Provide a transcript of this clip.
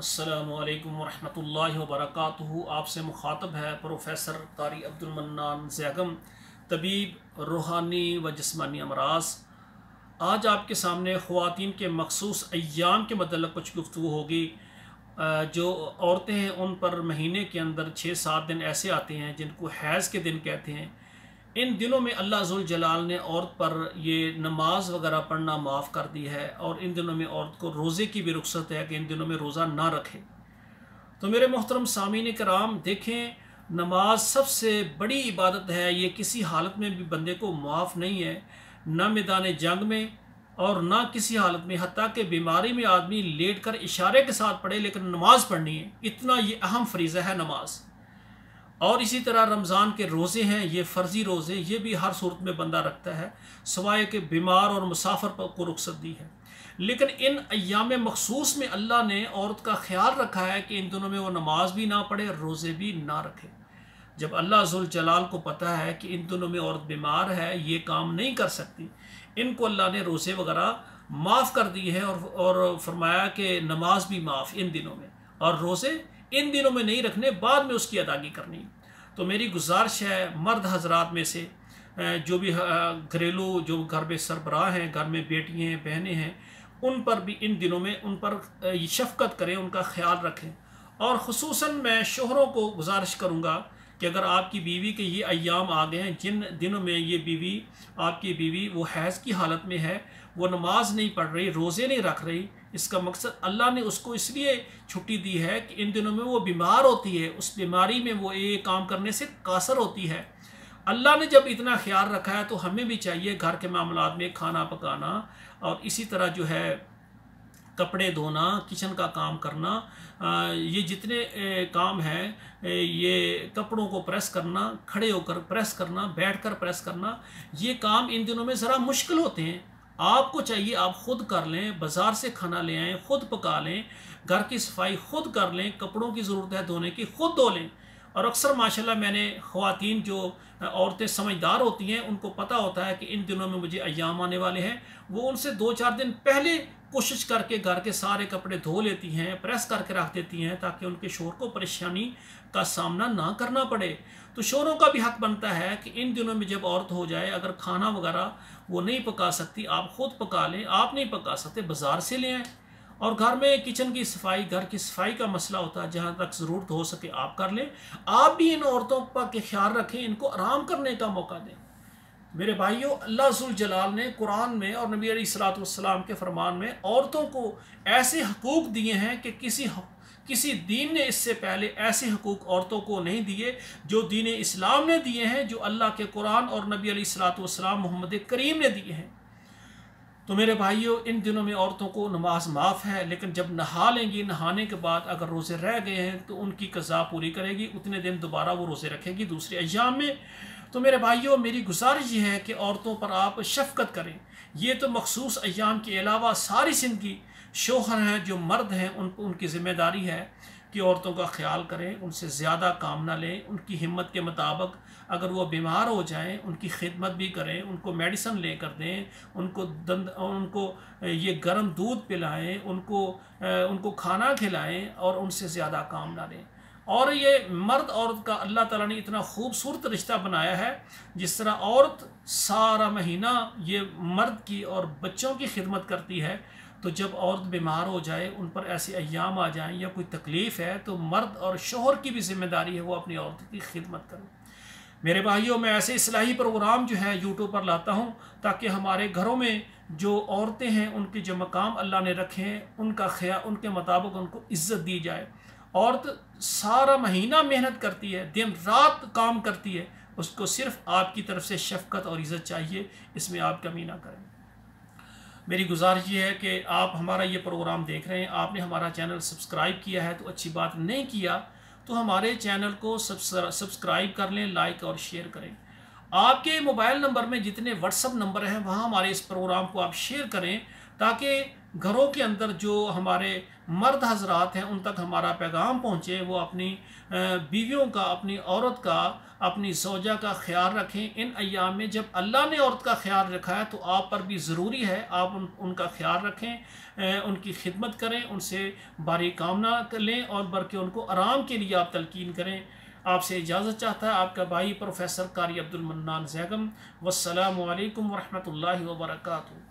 अस्सलामुअलैकुम वरहमतुल्लाहि वबरकातुहू। आपसे मुखातब है प्रोफेसर कारी अब्दुल मन्नान ज़ैगम, तबीब रूहानी व जिस्मानी अमराज। आज आपके सामने ख़वातीन के मखसूस अय्याम के मतलब कुछ गुफ्तगू होगी। जो औरतें हैं उन पर महीने के अंदर 6-7 दिन ऐसे आते हैं जिनको हैज़ के दिन कहते हैं। इन दिनों में अल्लाह ज़ुल जलाल ने औरत पर ये नमाज वगैरह पढ़ना माफ़ कर दी है, और इन दिनों में औरत को रोज़े की भी रुख्सत है कि इन दिनों में रोज़ा ना रखे। तो मेरे मोहतरम सामीन कराम, देखें, नमाज सबसे बड़ी इबादत है। ये किसी हालत में भी बंदे को माफ़ नहीं है, ना मैदान जंग में और ना किसी हालत में। हत्ता कि बीमारी में आदमी लेट कर इशारे के साथ पढ़े, लेकिन नमाज पढ़नी है, इतना ये अहम फरीज़ा है नमाज। और इसी तरह रमज़ान के रोज़े हैं, ये फ़र्ज़ी रोज़े, ये भी हर सूरत में बंदा रखता है, सवाए के बीमार और मुसाफिर को रुख्सत दी है। लेकिन इन अय्याम मखसूस में अल्लाह ने औरत का ख्याल रखा है कि इन दिनों में वो नमाज भी ना पढ़े, रोज़े भी ना रखे। जब अल्लाह ज़ुल जलाल को पता है कि इन दिनों में औरत बीमार है, ये काम नहीं कर सकती, इनको अल्लाह ने रोज़े वगैरह माफ़ कर दिए हैं और फरमाया कि नमाज भी माफ़ इन दिनों में, और रोज़े इन दिनों में नहीं रखने, बाद में उसकी अदागी करनी। तो मेरी गुजारिश है मर्द हजरात में से जो भी घरेलू जो घर में सरबराह हैं, घर में बेटियाँ हैं, बहनें हैं, उन पर भी इन दिनों में उन पर शफ़क़त करें, उनका ख्याल रखें। और ख़ुसूसन मैं शोहरों को गुजारिश करूँगा कि अगर आपकी बीवी के ये अय्याम आ गए हैं जिन दिनों में ये बीवी, आपकी बीवी वो हैज़ की हालत में है, वो नमाज नहीं पढ़ रही, रोज़े नहीं रख रही, इसका मकसद अल्लाह ने उसको इसलिए छुट्टी दी है कि इन दिनों में वो बीमार होती है, उस बीमारी में वो ये काम करने से कासर होती है। अल्लाह ने जब इतना ख्याल रखा है तो हमें भी चाहिए घर के मामलात में खाना पकाना, और इसी तरह जो है कपड़े धोना, किचन का काम करना, ये जितने काम हैं, ये कपड़ों को प्रेस करना, खड़े होकर प्रेस करना, बैठकर प्रेस करना, ये काम इन दिनों में ज़रा मुश्किल होते हैं। आपको चाहिए आप ख़ुद कर लें, बाज़ार से खाना ले आएँ, ख़ुद पका लें, घर की सफाई ख़ुद कर लें, कपड़ों की ज़रूरत है धोने की, ख़ुद धो लें। और अक्सर माशाल्लाह मैंने ख़वातीन जो औरतें समझदार होती हैं, उनको पता होता है कि इन दिनों में मुझे अय्याम आने वाले हैं, वो उनसे 2-4 दिन पहले कोशिश करके घर के सारे कपड़े धो लेती हैं, प्रेस करके रख देती हैं, ताकि उनके शोहर को परेशानी का सामना ना करना पड़े। तो शोहरों का भी हक बनता है कि इन दिनों में जब औरत हो जाए, अगर खाना वगैरह वो नहीं पका सकती, आप ख़ुद पका लें, आप नहीं पका सकते बाज़ार से ले आएँ। और घर में किचन की सफाई, घर की सफाई का मसला होता है, जहाँ तक ज़रूरत हो सके आप कर लें। आप भी इन औरतों पर के ख्याल रखें, इनको आराम करने का मौका दें। मेरे भाइयों, अल्लाह ज़ुल जलाल ने कुरान में और नबी अलैहिस्सलातु वस्सलाम के फरमान में औरतों को ऐसे हकूक़ दिए हैं कि किसी दीन ने इससे पहले ऐसे हकूक़ औरतों को नहीं दिए जो दीन इस्लाम ने दिए हैं, जो अल्लाह के कुरान और नबी अलैहिस्सलातु वस्सलाम मोहम्मद करीम ने दिए हैं। तो मेरे भाइयों, इन दिनों में औरतों को नमाज माफ़ है, लेकिन जब नहा लेंगी, नहाने के बाद अगर रोज़े रह गए हैं तो उनकी क़ज़ा पूरी करेगी, उतने दिन दोबारा वो रोज़े रखेगी दूसरे अय्याम में। तो मेरे भाइयों, मेरी गुजारिश ये है कि औरतों पर आप शफ़क़त करें। ये तो मखसूस अय्याम के अलावा सारी ज़िंदगी शोहर हैं, जो मर्द हैं, उनकी ज़िम्मेदारी है कि औरतों का ख्याल करें, उनसे ज़्यादा काम ना लें, उनकी हिम्मत के मुताबिक अगर वो बीमार हो जाएं उनकी खिदमत भी करें, उनको मेडिसिन ले कर दें, उनको ये गर्म दूध पिलाएं, उनको खाना खिलाएं, और उनसे ज़्यादा काम ना लें। और ये मर्द औरत का अल्लाह ताला ने इतना खूबसूरत रिश्ता बनाया है, जिस तरह औरत सारा महीना ये मर्द की और बच्चों की खिदमत करती है, तो जब औरत बीमार हो जाए, उन पर ऐसे अय्याम आ जाएं या कोई तकलीफ़ है, तो मर्द और शोहर की भी ज़िम्मेदारी है वो अपनी औरत की खिदमत करें। मेरे भाइयों, मैं ऐसे इस्लाही प्रोग्राम जो है यूट्यूब पर लाता हूँ, ताकि हमारे घरों में जो औरतें हैं उनके जो मकाम अल्लाह ने रखे हैं, उनका ख्याल, उनके मुताबिक उनको इज़्ज़त दी जाए। औरत सारा महीना मेहनत करती है, दिन रात काम करती है, उसको सिर्फ़ आपकी तरफ से शफ़क़त और इज़्ज़त चाहिए, इसमें आप कमी ना करें। मेरी गुजारिश ये है कि आप हमारा ये प्रोग्राम देख रहे हैं, आपने हमारा चैनल सब्सक्राइब किया है तो अच्छी बात, नहीं किया तो हमारे चैनल को सब्सक्राइब कर लें, लाइक और शेयर करें। आपके मोबाइल नंबर में जितने व्हाट्सअप नंबर हैं, वहाँ हमारे इस प्रोग्राम को आप शेयर करें, ताकि घरों के अंदर जो हमारे मर्द हजरात हैं उन तक हमारा पैगाम पहुँचे, वो अपनी बीवियों का, अपनी औरत का, अपनी ज़ौजा का ख्याल रखें। इन अय्याम में जब अल्लाह ने औरत का ख्याल रखा है तो आप पर भी ज़रूरी है आप उनका ख्याल रखें, उनकी खिदमत करें, उनसे बारी कामना लें और बल्कि उनको आराम के लिए आप तलकीन करें। आपसे इजाज़त चाहता है आपका भाई प्रोफेसर कारी अब्दुल मन्नान ज़ैगम। वस्सलामु अलैकुम वरहमतुल्लाहि वबरकातुहू।